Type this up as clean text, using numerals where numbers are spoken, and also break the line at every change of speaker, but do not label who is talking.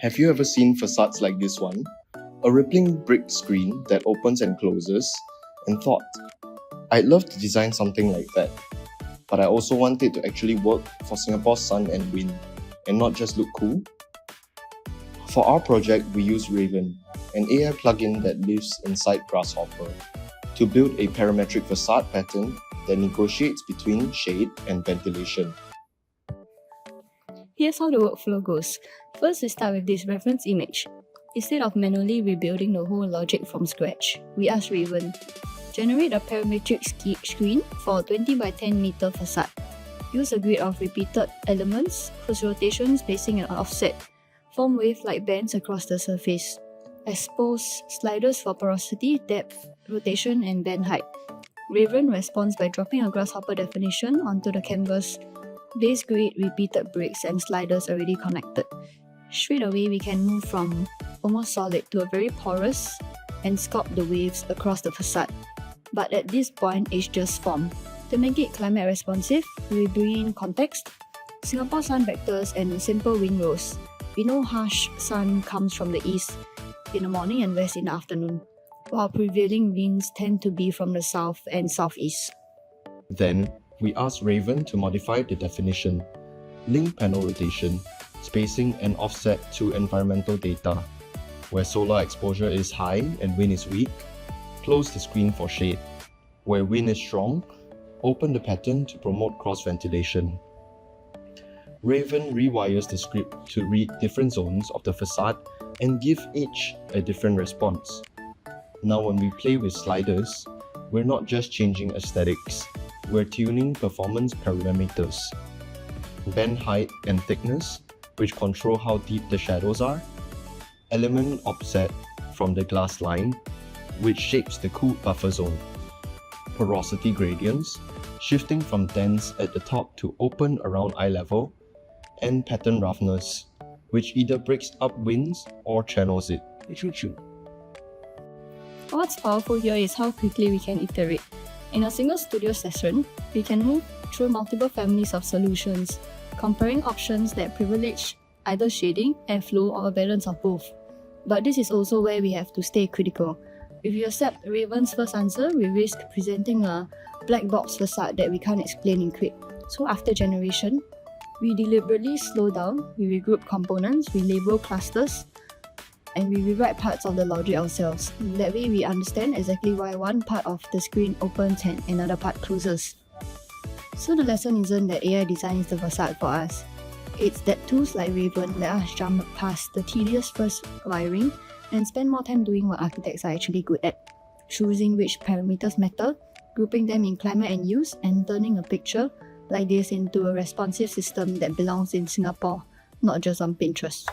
Have you ever seen facades like this one? A rippling brick screen that opens and closes, and thought, I'd love to design something like that. But I also want it to actually work for Singapore's sun and wind, and not just look cool. For our project, we use Raven, an AI plugin that lives inside Grasshopper, to build a parametric facade pattern that negotiates between shade and ventilation.
Here's how the workflow goes. First, we start with this reference image. Instead of manually rebuilding the whole logic from scratch, we ask Raven, generate a parametric screen for a 20 by 10 meter facade. Use a grid of repeated elements whose rotation, spacing and offset form wave-like bands across the surface. Expose sliders for porosity, depth, rotation and band height. Raven responds by dropping a grasshopper definition onto the canvas. Base grid, repeated bricks and sliders already connected. Straight away, we can move from almost solid to a very porous and sculpt the waves across the facade. But at this point, it's just form. To make it climate responsive, we bring in context, Singapore sun vectors and simple wind rows. We know harsh sun comes from the east in the morning and west in the afternoon, while prevailing winds tend to be from the south and southeast.
Then, we ask Raven to modify the definition, link panel rotation, spacing and offset to environmental data. Where solar exposure is high and wind is weak, close the screen for shade. Where wind is strong, open the pattern to promote cross-ventilation. Raven rewires the script to read different zones of the facade and give each a different response. Now when we play with sliders, we're not just changing aesthetics, we're tuning performance parameters. Band height and thickness, which control how deep the shadows are. Element offset from the glass line, which shapes the cool buffer zone. Porosity gradients, shifting from dense at the top to open around eye level. And pattern roughness, which either breaks up winds or channels it.
What's powerful here is how quickly we can iterate. In a single studio session, we can move through multiple families of solutions, comparing options that privilege either shading, airflow, or a balance of both. But this is also where we have to stay critical. If we accept Raven's first answer, we risk presenting a black box facade that we can't explain in quick. So after generation, we deliberately slow down, we regroup components, we label clusters, and we rewrite parts of the logic ourselves. That way we understand exactly why one part of the screen opens and another part closes. So the lesson isn't that AI designs the facade for us. It's that tools like Raven let us jump past the tedious first wiring and spend more time doing what architects are actually good at. Choosing which parameters matter, grouping them in climate and use, and turning a picture like this into a responsive system that belongs in Singapore, not just on Pinterest.